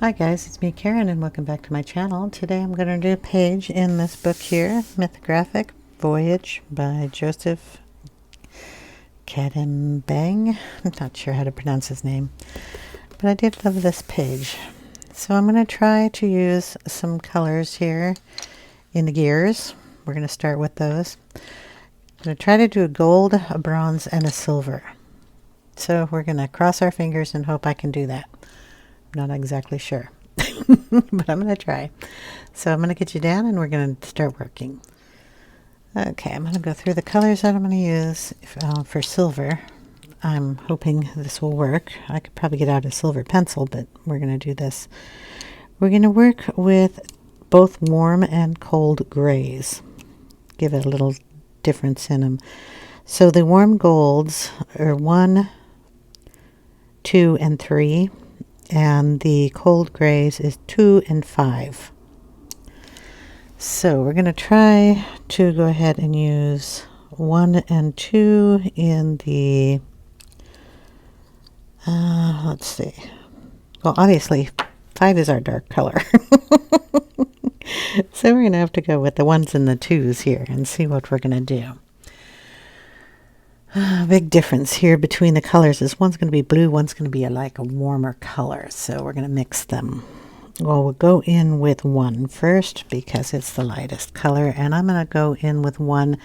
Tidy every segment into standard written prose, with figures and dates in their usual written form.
Hi guys, it's me Karen and welcome back to my channel. Today I'm going to do a page in this book here, Mythographic, Voyage by Joseph Catimbang. I'm not sure how to pronounce his name, but I did love this page. So I'm going to try to use some colors here in the gears. We're going to start with those. I'm going to try to do a gold, a bronze, and a silver. So we're going to cross our fingers and hope I can do that. Not exactly sure, but I'm going to try. So I'm going to get you down and we're going to start working. Okay, I'm going to go through the colors that I'm going to use for silver. I'm hoping this will work. I could probably get out a silver pencil, but we're going to do this. We're going to work with both warm and cold grays. Give it a little difference in them. So the warm golds are 1, 2, and 3. And the cold grays is 2 and 5. So we're going to try to go ahead and use 1 and 2 in the, let's see. Well, obviously 5 is our dark color. So we're going to have to go with the 1s and the 2s here and see what we're going to do. Big difference here between the colors is one's going to be blue, one's going to be like a warmer color. So we're going to mix them. Well, we'll go in with 1 first because it's the lightest color. And I'm going to go in with one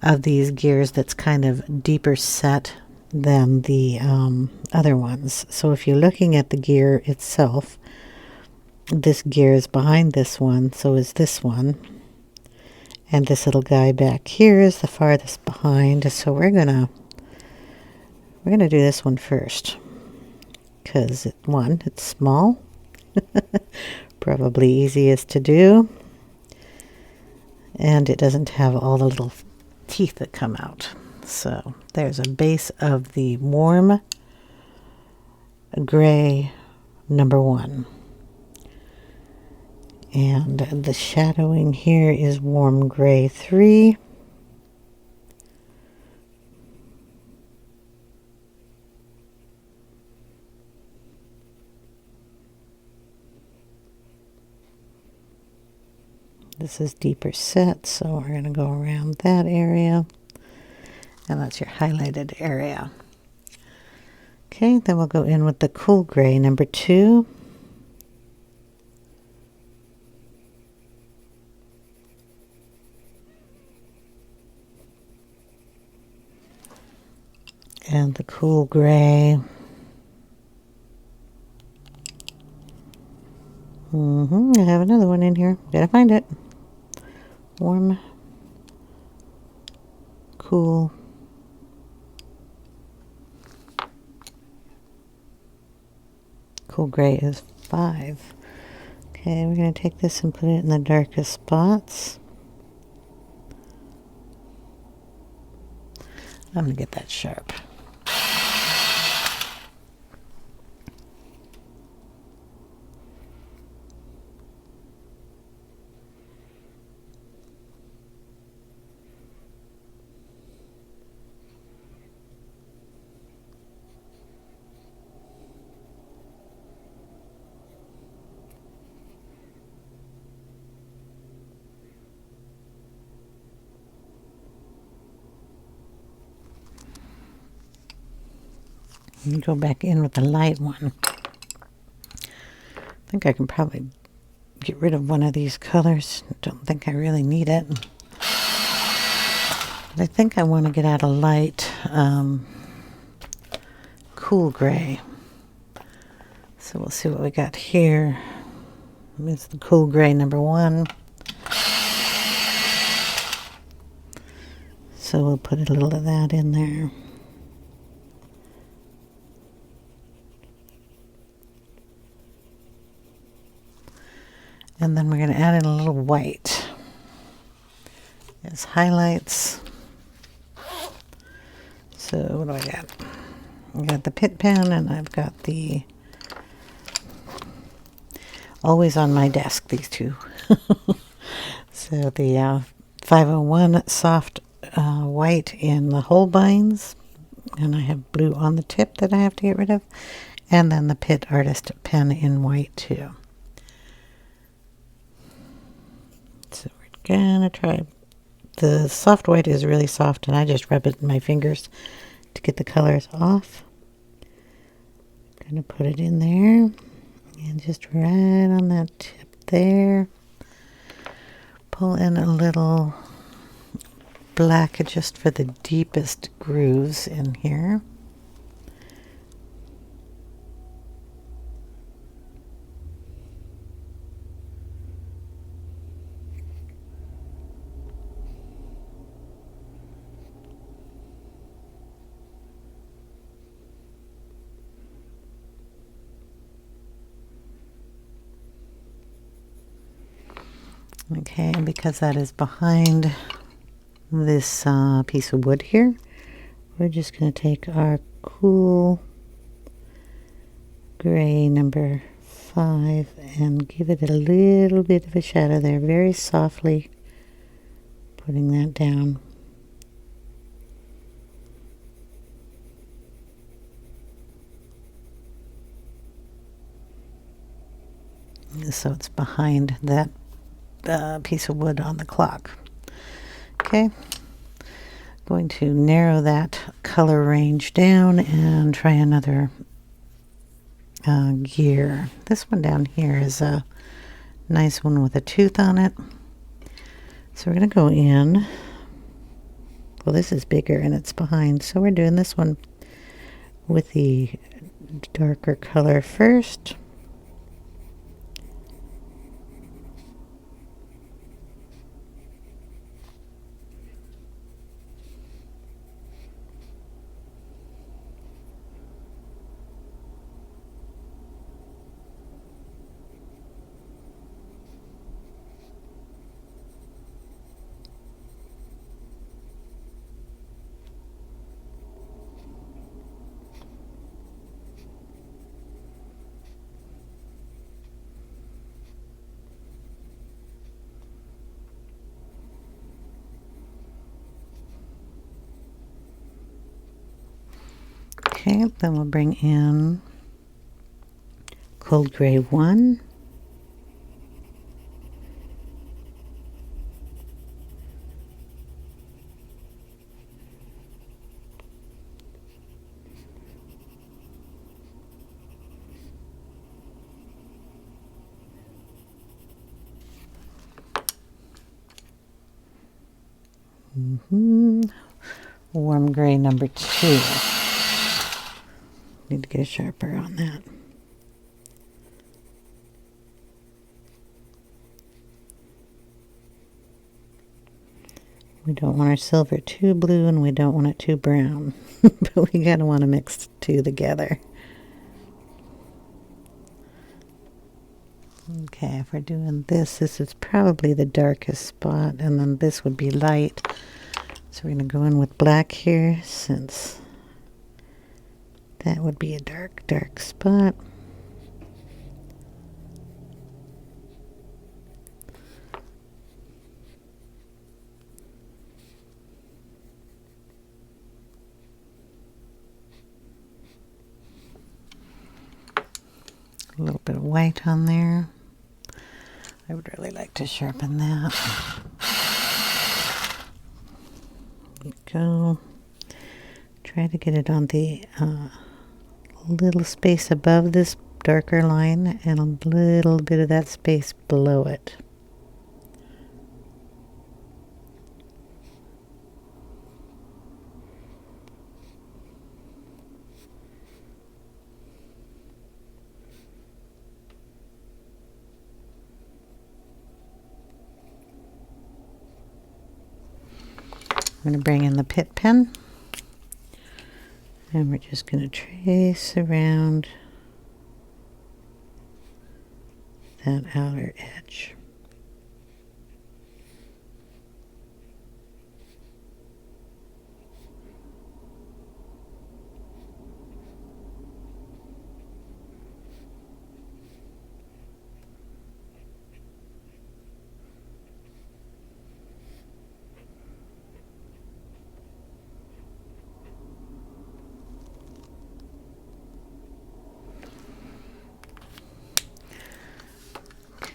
of these gears that's kind of deeper set than the other ones. So if you're looking at the gear itself, this gear is behind this one. So is this one. And this little guy back here is the farthest behind. So we're gonna do this one first. Because it's small. Probably easiest to do. And it doesn't have all the little teeth that come out. So there's a base of the warm gray number 1. And the shadowing here is warm gray 3. This is deeper set, so we're going to go around that area. And that's your highlighted area. Okay, then we'll go in with the cool gray number 2. And the cool gray. I have another one in here. Gotta find it. Warm, cool. Cool gray is 5. Okay, we're gonna take this and put it in the darkest spots. I'm gonna get that sharp. And go back in with the light one. I think I can probably get rid of one of these colors. Don't think I really need it. But I think I want to get out a light cool gray. So we'll see what we got here. It's the cool gray number 1. So we'll put a little of that in there. And then we're going to add in a little white as highlights. So what do I got? I got the Pit Pen and I've got the always on my desk, these two. So the 501 soft white in the Holbeins. And I have blue on the tip that I have to get rid of. And then the Pitt Artist pen in white too. So we're gonna try. The soft white is really soft, and I just rub it in my fingers to get the colors off. Gonna put it in there, and just right on that tip there. Pull in a little black just for the deepest grooves in here. Okay, and because that is behind this piece of wood here, we're just going to take our cool gray number 5 and give it a little bit of a shadow there, very softly putting that down. So it's behind that piece of wood on the clock. Okay, going to narrow that color range down and try another gear. This one down here is a nice one with a tooth on it. So we're going to go in. Well, this is bigger and it's behind, so we're doing this one with the darker color first. Okay, then we'll bring in cold gray 1. Warm gray number 2. Need to get sharper on that. We don't want our silver too blue and we don't want it too brown, but we gotta want to mix two together. Okay, if we're doing this, this is probably the darkest spot, and then this would be light. So we're going to go in with black here, since that would be a dark, dark spot. A little bit of white on there. I would really like to sharpen that. There we go. Try to get it on the little space above this darker line and a little bit of that space below it. I'm going to bring in the Pitt pen, and we're just going to trace around that outer edge.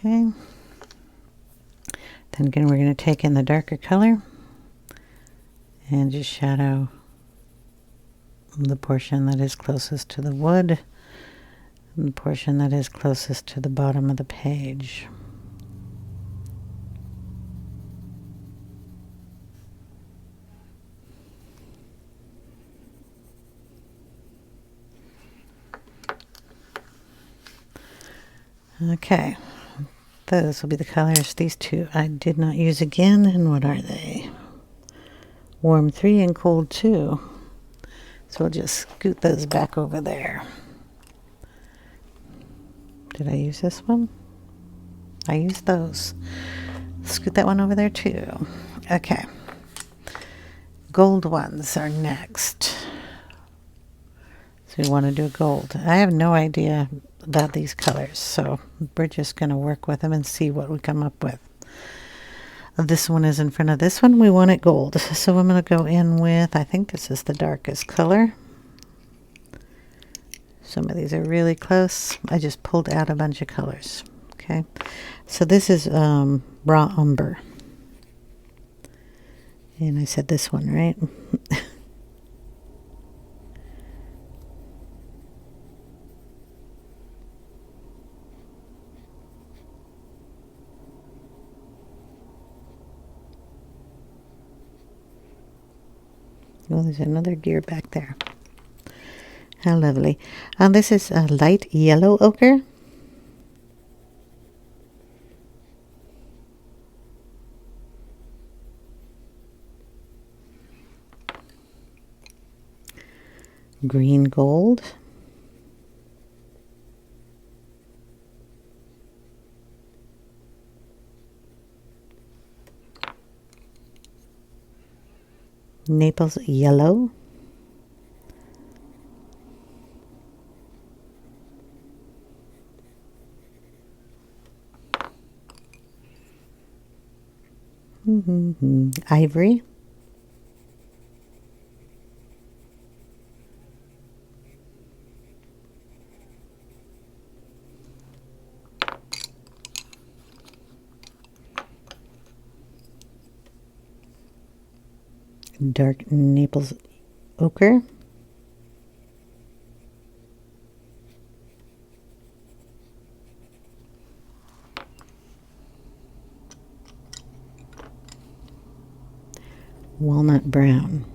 Okay. Then again, we're going to take in the darker color and just shadow the portion that is closest to the wood and the portion that is closest to the bottom of the page. Okay, those will be the colors. These two I did not use again. And what are they? Warm 3 and cold 2. So we'll just scoot those back over there. Did I use this one? I used those. Scoot that one over there too. Okay. Gold ones are next. So we want to do gold. I have no idea about these colors, so we're just going to work with them and see what we come up with. This one is in front of this one. We want it gold. So I'm going to go in with, I think this is the darkest color. Some of these are really close. I just pulled out a bunch of colors. Okay. So this is raw umber. And I said this one, right? Oh, there's another gear back there. How lovely. This is a light yellow ochre. Green gold. Naples Yellow. Ivory. Dark Naples Ochre. Walnut Brown.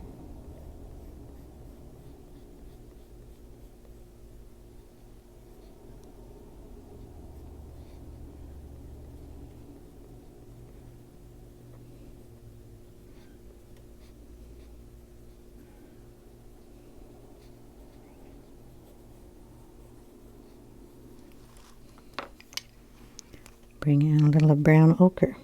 Bring in a little of brown ochre.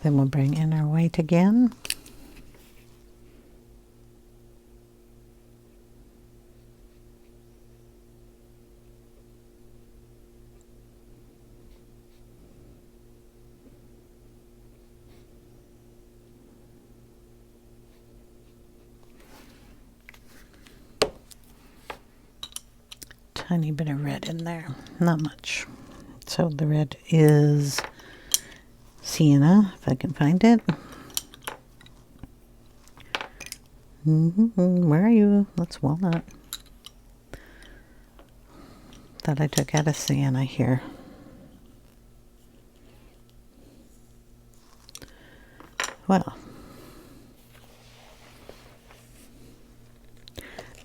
Then we'll bring in our white again. Tiny bit of red in there, not much. So the red is Siena, if I can find it. Where are you? That's Walnut. Thought I took out a Siena here. Well,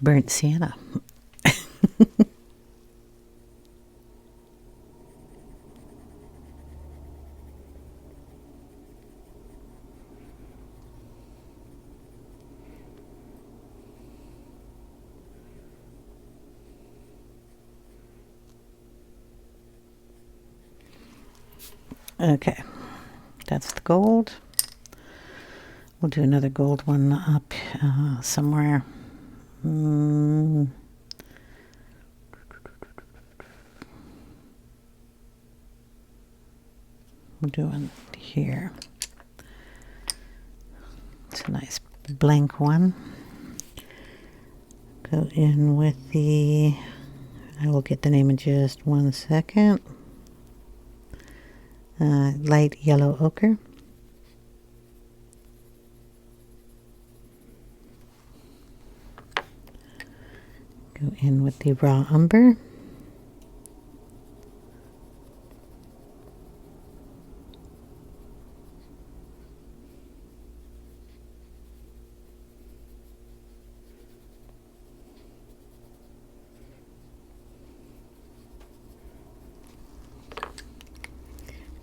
burnt Siena. Okay, that's the gold. We'll do another gold one up somewhere. We're doing here. It's a nice blank one. Go in with the, I will get the name in just 1 second, light yellow ochre. Go in with the raw umber.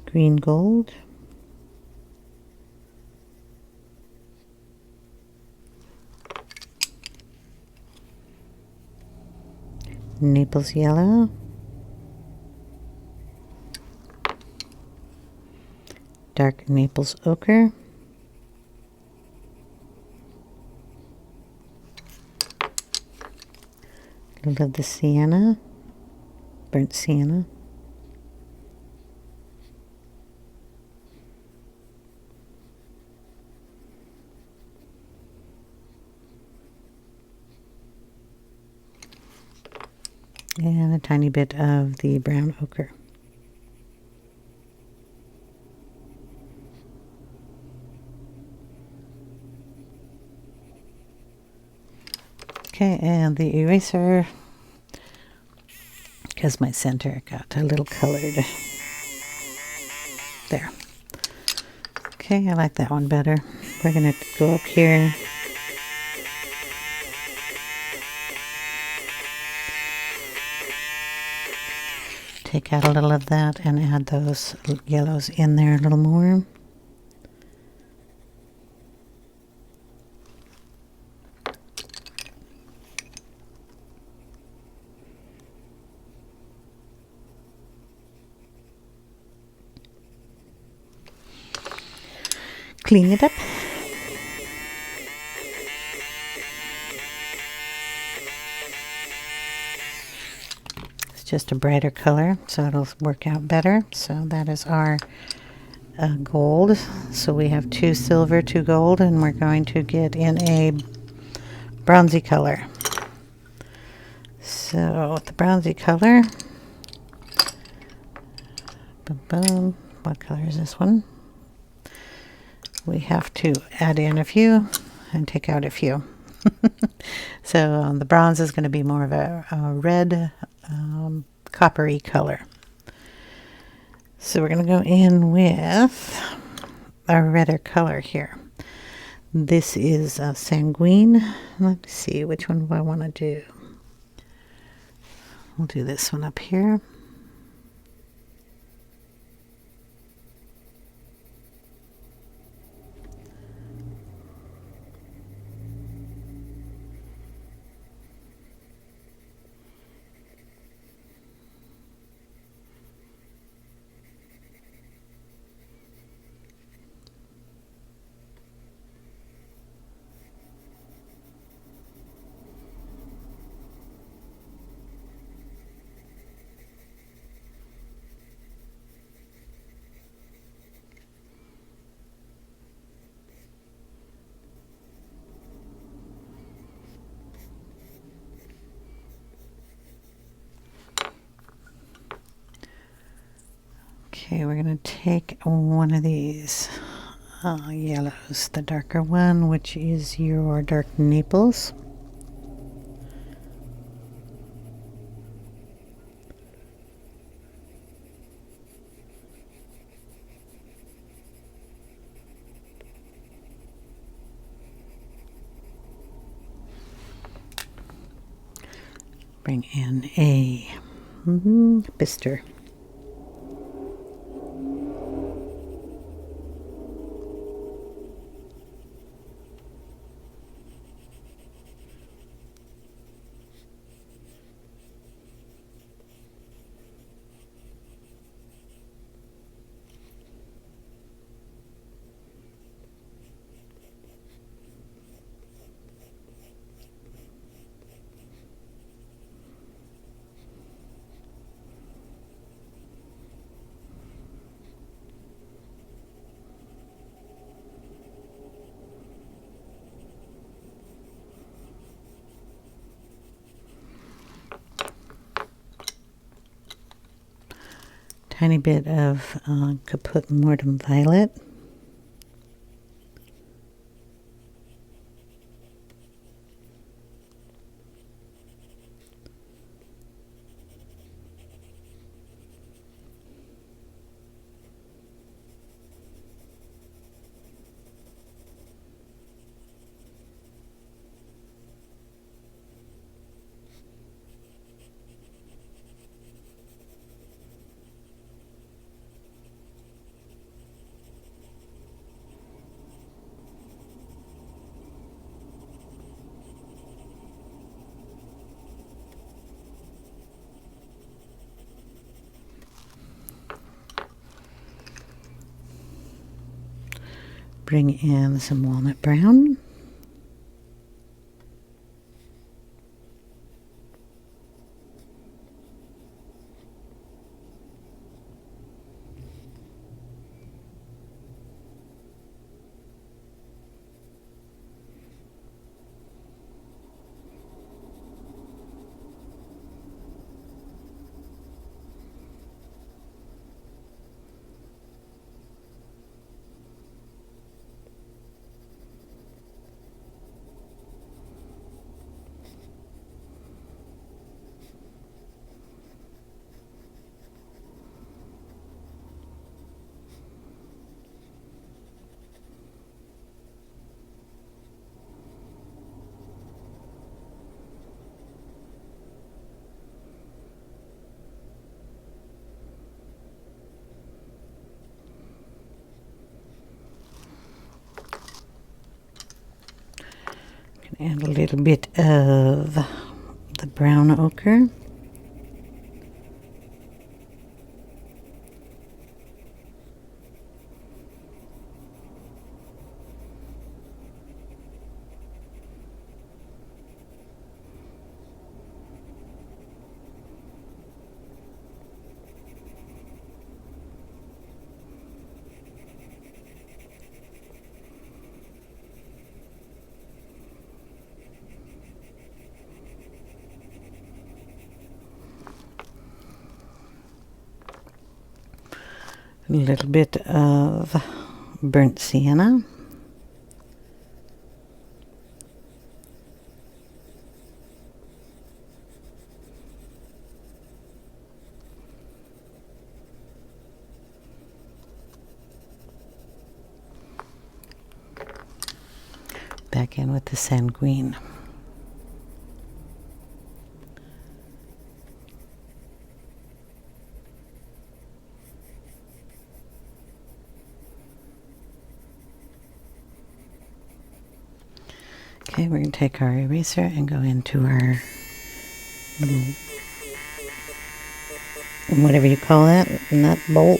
Green gold. Naples yellow. Dark Naples ochre. A little of the sienna, burnt sienna. And a tiny bit of the brown ochre. Okay, and the eraser, because my center got a little colored. There. Okay, I like that one better. We're going to go up here. Take out a little of that and add those yellows in there a little more. Clean it up. It's just a brighter color, so it'll work out better. So that is our gold. So we have 2 silver, 2 gold, and we're going to get in a bronzy color. So with the bronzy color, boom, boom. What color is this one? We have to add in a few and take out a few. So the bronze is going to be more of a red, coppery color. So we're going to go in with a redder color here. This is Sanguine. Let's see, which one do I want to do? We'll do this one up here. Okay, we're going to take one of these yellows, the darker one, which is your dark Naples. Bring in a bister. Tiny bit of Caput Mortuum Violet. Bring in some Walnut Brown. And a little bit of the brown ochre. A little bit of burnt sienna. Back in with the Sanguine. Okay, we're going to take our eraser and go into our little, whatever you call that, nut bolt.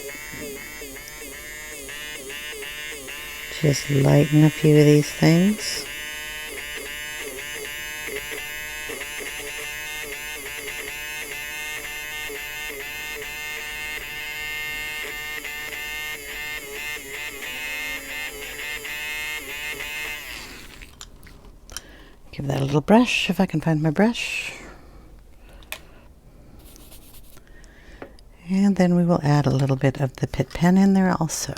Just lighten a few of these things. Give that a little brush, if I can find my brush. And then we will add a little bit of the Pitt pen in there also.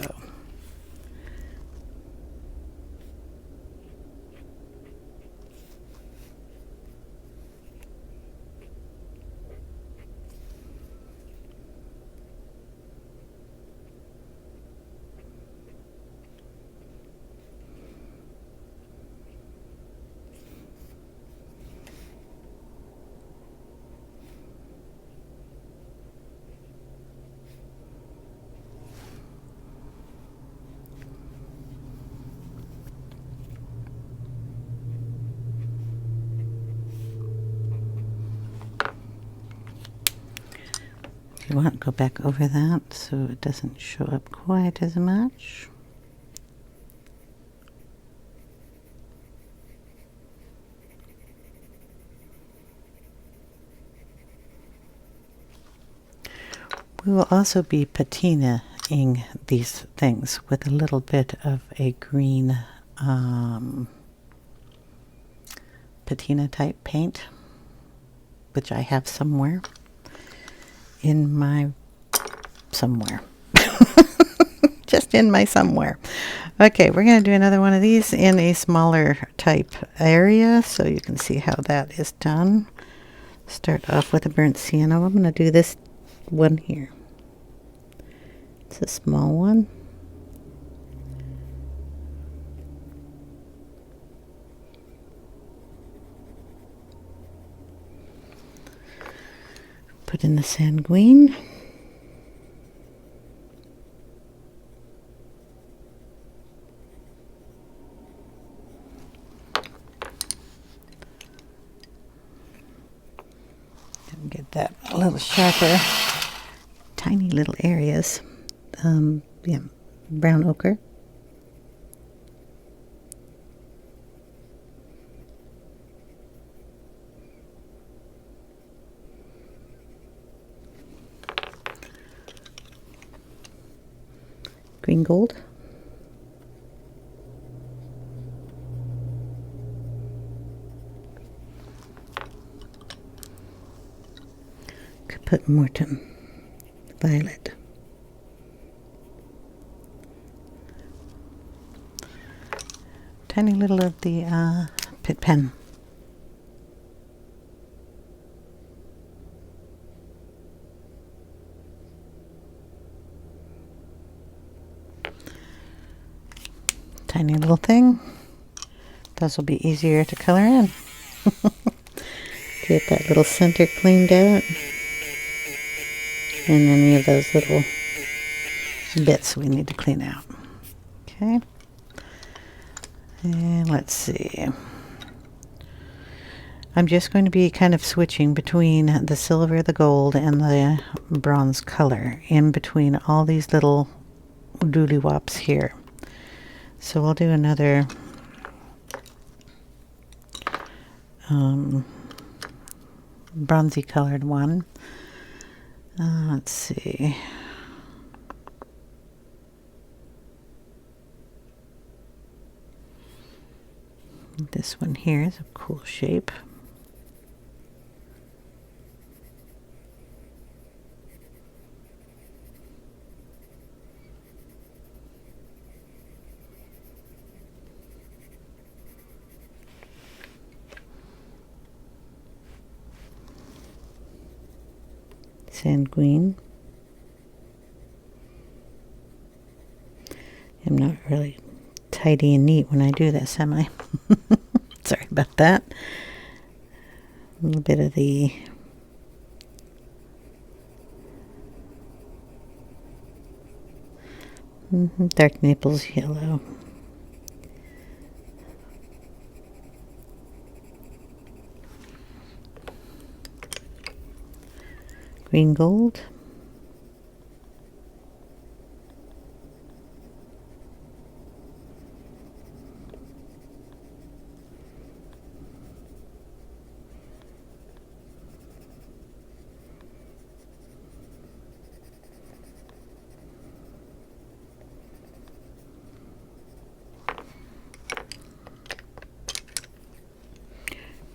You want to go back over that so it doesn't show up quite as much. We will also be patinaing these things with a little bit of a green patina type paint, which I have somewhere in my somewhere. Just in my somewhere. Okay, we're going to do another one of these in a smaller type area so you can see how that is done. Start off with a burnt sienna. I'm going to do this one here. It's a small one. Put in the sanguine. Get that a little sharper. Tiny little areas. Yeah, brown ochre. Green gold. Caput Mortuum. Violet. Tiny little of the pit pen. Tiny little thing. Those will be easier to color in. Get that little center cleaned out. And any of those little bits we need to clean out. Okay. And let's see. I'm just going to be kind of switching between the silver, the gold, and the bronze color in between all these little dooley-wops here. So we'll do another bronzy colored one. Let's see. This one here is a cool shape. Sanguine. I'm not really tidy and neat when I do this, am I? Sorry about that. A little bit of the dark Naples Yellow. Green gold.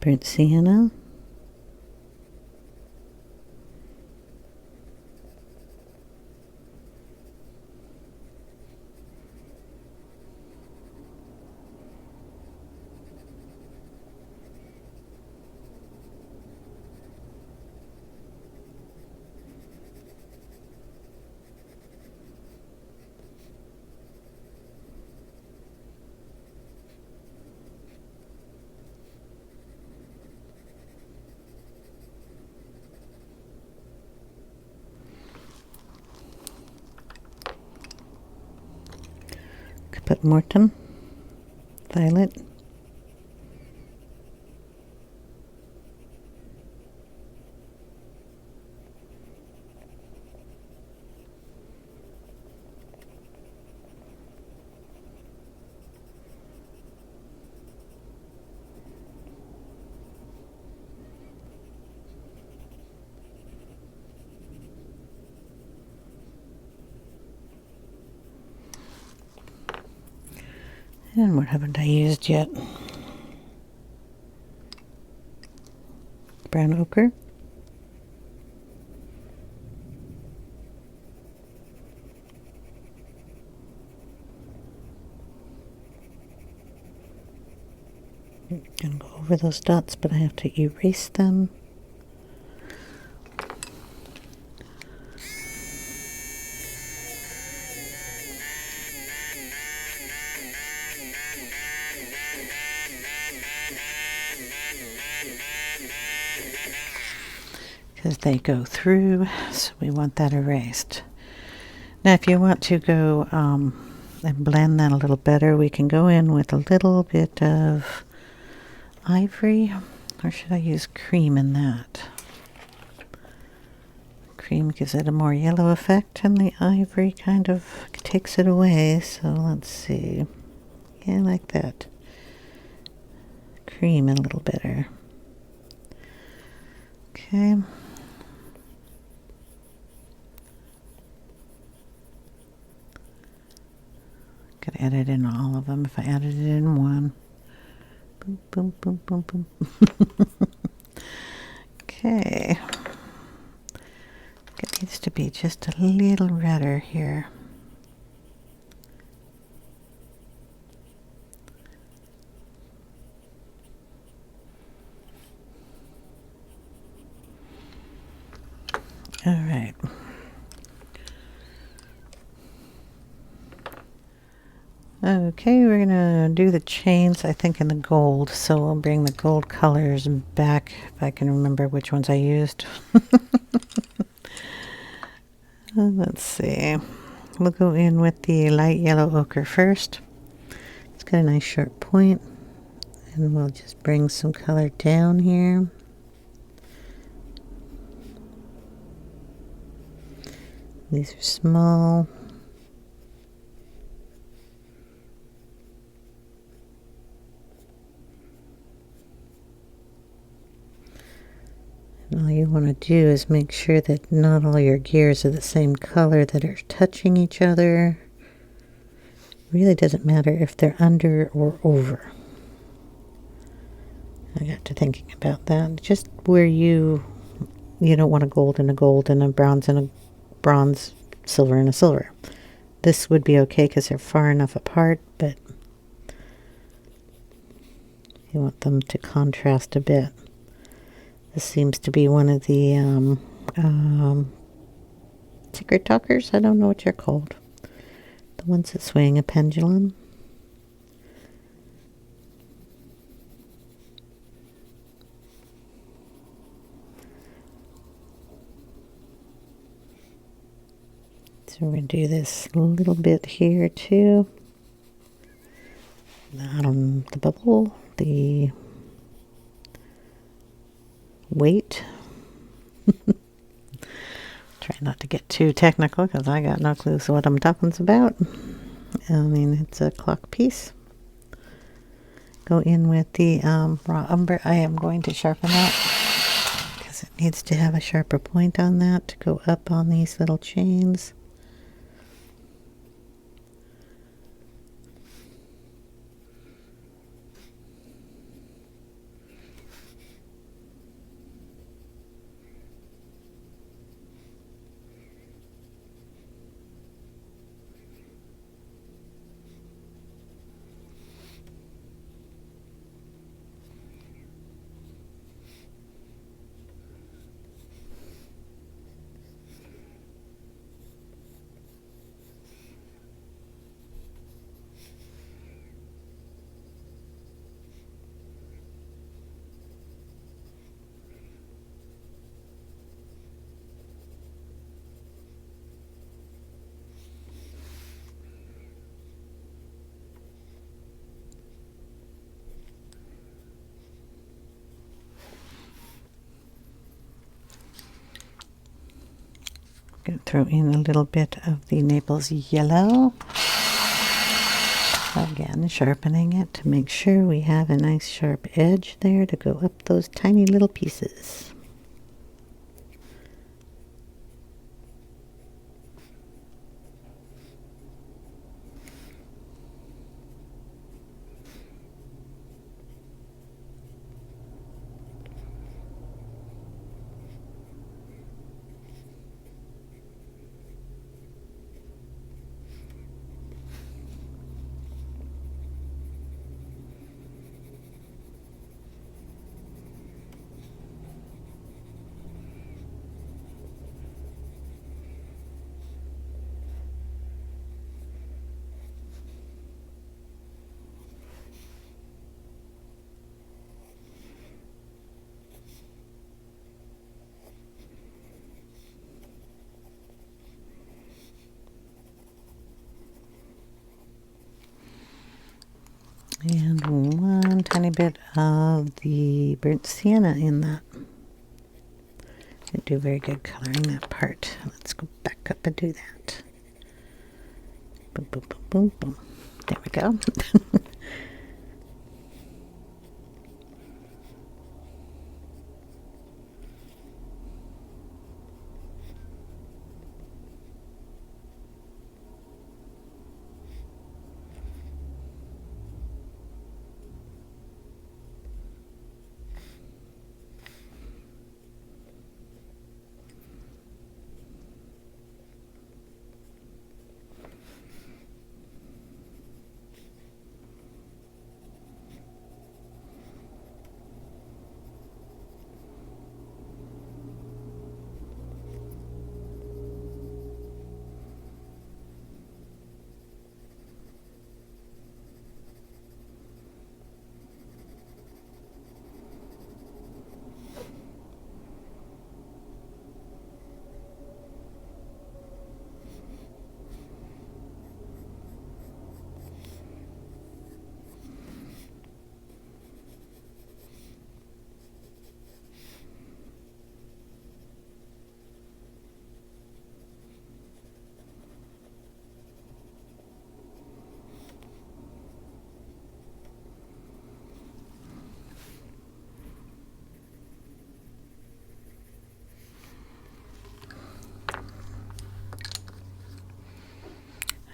Burnt sienna. Caput Mortuum, violet. And what haven't I used yet? Brown ochre. Gonna go over those dots, but I have to erase them. Because they go through, so we want that erased. Now if you want to go and blend that a little better, we can go in with a little bit of ivory, or should I use cream in that? Cream gives it a more yellow effect, and the ivory kind of takes it away, so let's see. Yeah, like that. Cream a little better. Okay. Could add it in all of them if I added it in one. Boom, boom, boom, boom, boom. Okay. It needs to be just a little redder here. All right. Okay, we're gonna do the chains, I think, in the gold, so we'll bring the gold colors back if I can remember which ones I used. Let's see. We'll go in with the light yellow ochre first. It's got a nice sharp point, and we'll just bring some color down here. These are small. And all you want to do is make sure that not all your gears are the same color that are touching each other. It really doesn't matter if they're under or over. I got to thinking about that. Just where you don't want a gold and a bronze and a bronze, silver and a silver. This would be okay because they're far enough apart, but you want them to contrast a bit. This seems to be one of the secret talkers. I don't know what you're called. The ones that swing a pendulum. So we're going to do this a little bit here too. The bubble, the weight. Try not to get too technical because I got no clue what I'm talking about. I mean, it's a clock piece. Go in with the raw umber. I am going to sharpen that because it needs to have a sharper point on that to go up on these little chains. Going to throw in a little bit of the Naples Yellow. Again, sharpening it to make sure we have a nice sharp edge there to go up those tiny little pieces. tiny bit of the burnt sienna in that. Didn't do very good coloring that part. Let's go back up and do that. Boom, boom, boom, boom, boom. There we go.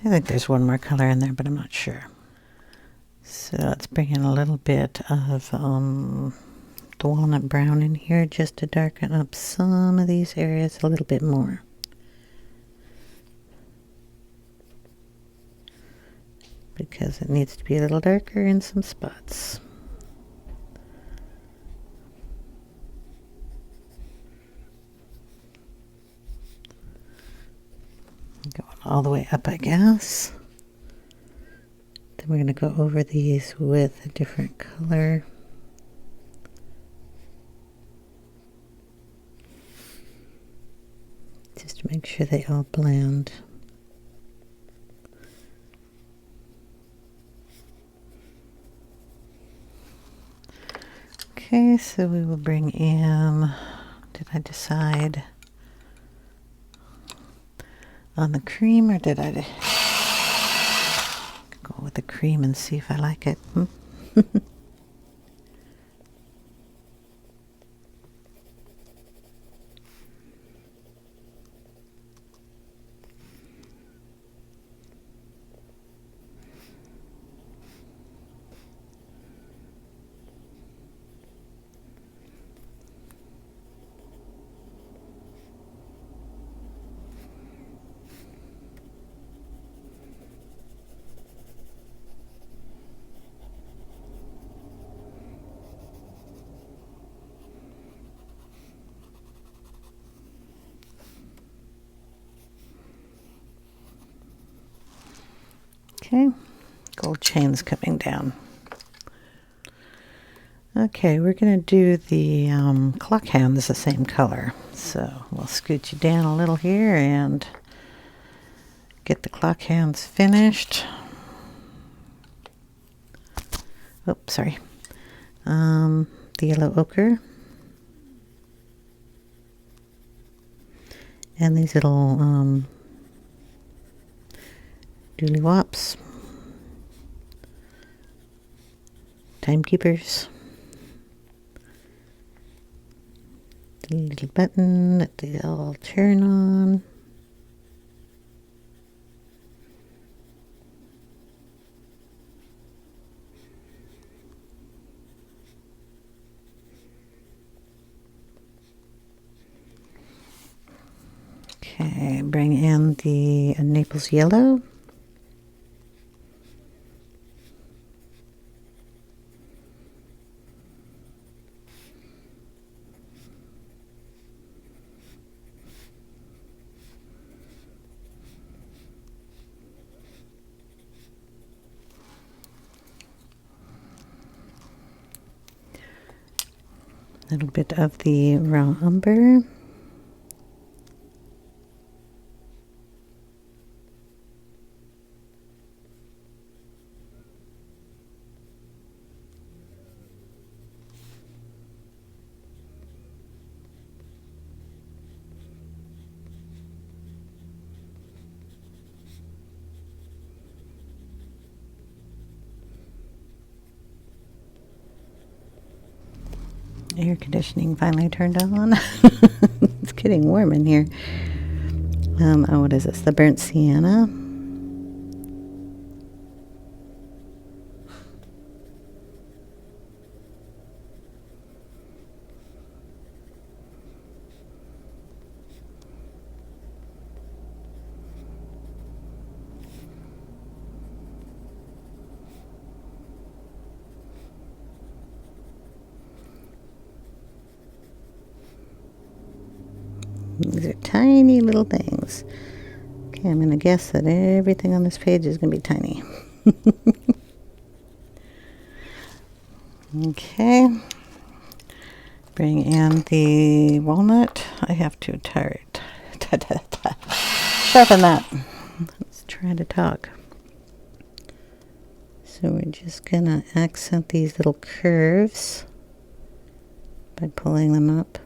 I think there's one more color in there, but I'm not sure. So let's bring in a little bit of the walnut brown in here just to darken up some of these areas a little bit more. Because it needs to be a little darker in some spots. Going all the way up, I guess. Then we're going to go over these with a different color. Just to make sure they all blend. Okay, so we will bring in, did I decide on the cream, or did I go with the cream and see if I like it? Okay, gold chains coming down. Okay, we're going to do the clock hands the same color. So we'll scoot you down a little here and get the clock hands finished. Oops, sorry. The yellow ochre. And these little dooley wops, timekeepers, the little button that they all turn on. Okay, bring in the Naples Yellow. A little bit of the raw umber. Air conditioning finally turned on. It's getting warm in here. Oh, what is this? The burnt sienna. These are tiny little things. Okay, I'm going to guess that everything on this page is going to be tiny. Okay. Bring in the walnut. I have to sharpen that. Let's try to talk. So we're just going to accent these little curves by pulling them up.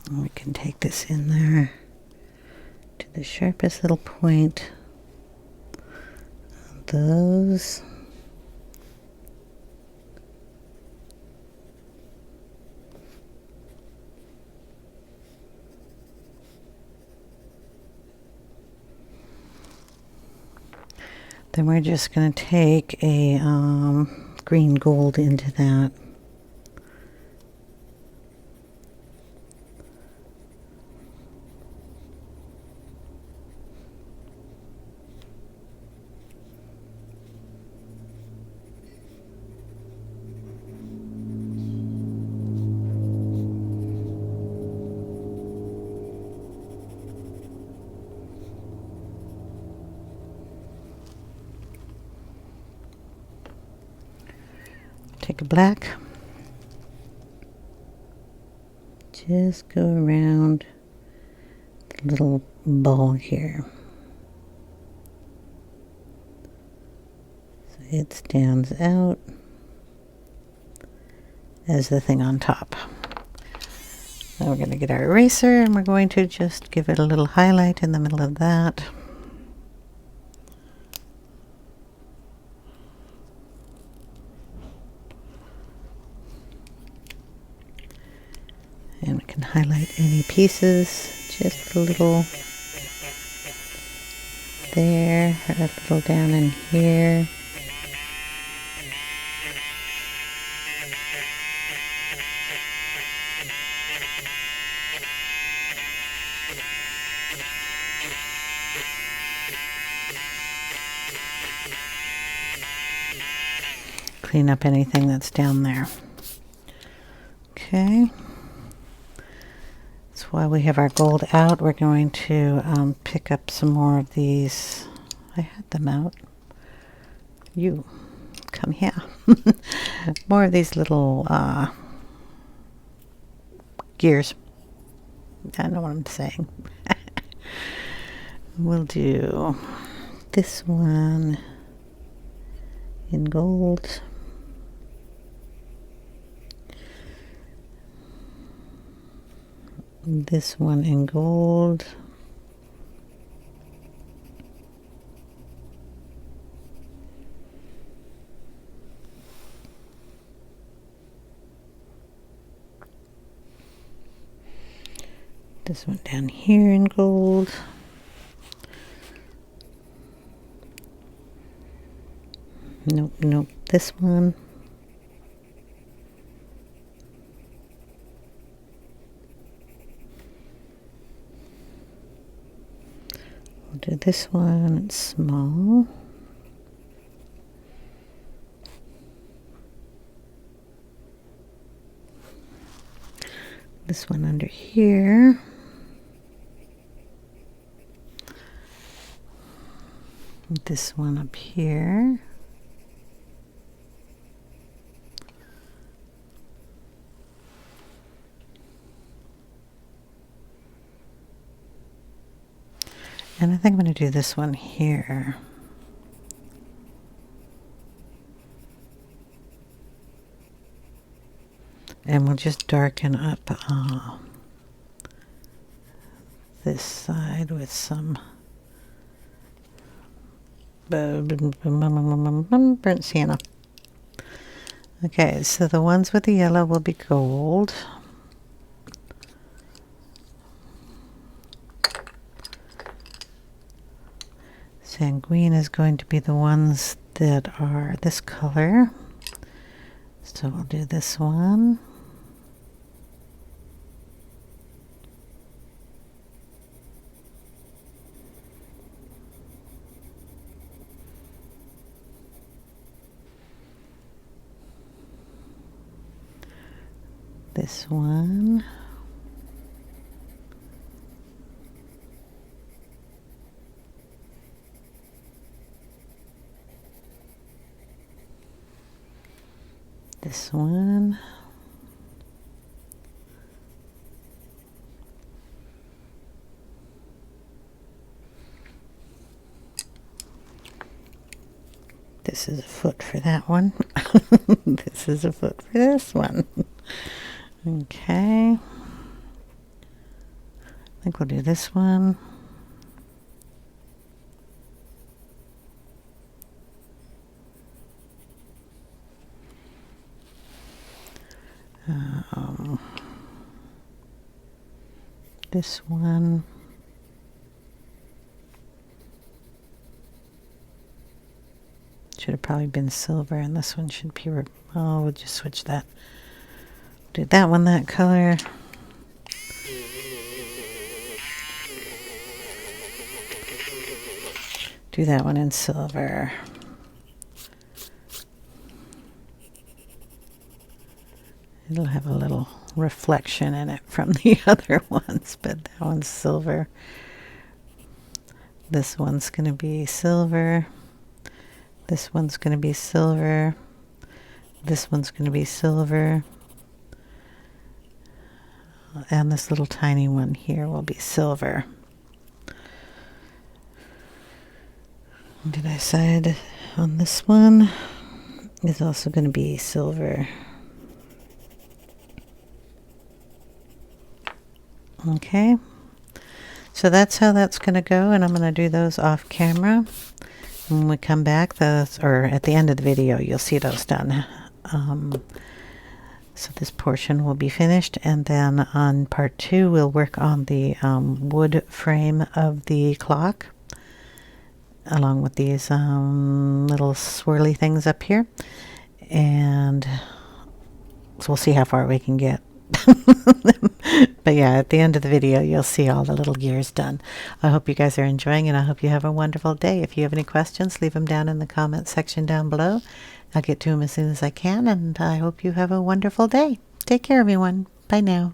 And we can take this in there to the sharpest little point of those. Then we're just going to take a green gold into that. Take a black, just go around the little ball here. So it stands out as the thing on top. Now we're going to get our eraser and we're going to just give it a little highlight in the middle of that. And we can highlight any pieces, just a little there, a little down in here. Clean up anything that's down there. Okay. That's why we have our gold out. We're going to pick up some more of these. I had them out. You, come here. More of these little gears. I don't know what I'm saying. We'll do this one in gold. This one in gold. This one down here in gold. Nope, nope, this one. We'll do this one, it's small. This one under here. This one up here. And I think I'm going to do this one here. And we'll just darken up this side with some burnt sienna. Okay, so the ones with the yellow will be gold. Sanguine is going to be the ones that are this color. So we'll do this one. This one. This one. This is a foot for that one. This is a foot for this one. Okay. I think we'll do this one. This one. Should have probably been silver, and this one should be, oh, we'll just switch that. Do that one that color. Do that one in silver. It'll have a little reflection in it from the other ones, but that one's silver. This one's going to be silver. This one's going to be silver. This one's going to be silver. And this little tiny one here will be silver. Did I decide on this one? Is also going to be silver. Okay. So that's how that's going to go, and I'm going to do those off camera. When we come back, those, or at the end of the video, you'll see those done. So this portion will be finished, and then on part 2, we'll work on the wood frame of the clock, along with these little swirly things up here. And so we'll see how far we can get. But yeah, at the end of the video, you'll see all the little gears done. I hope you guys are enjoying, and I hope you have a wonderful day. If you have any questions, leave them down in the comment section down below. I'll get to them as soon as I can, and I hope you have a wonderful day. Take care, everyone. Bye now.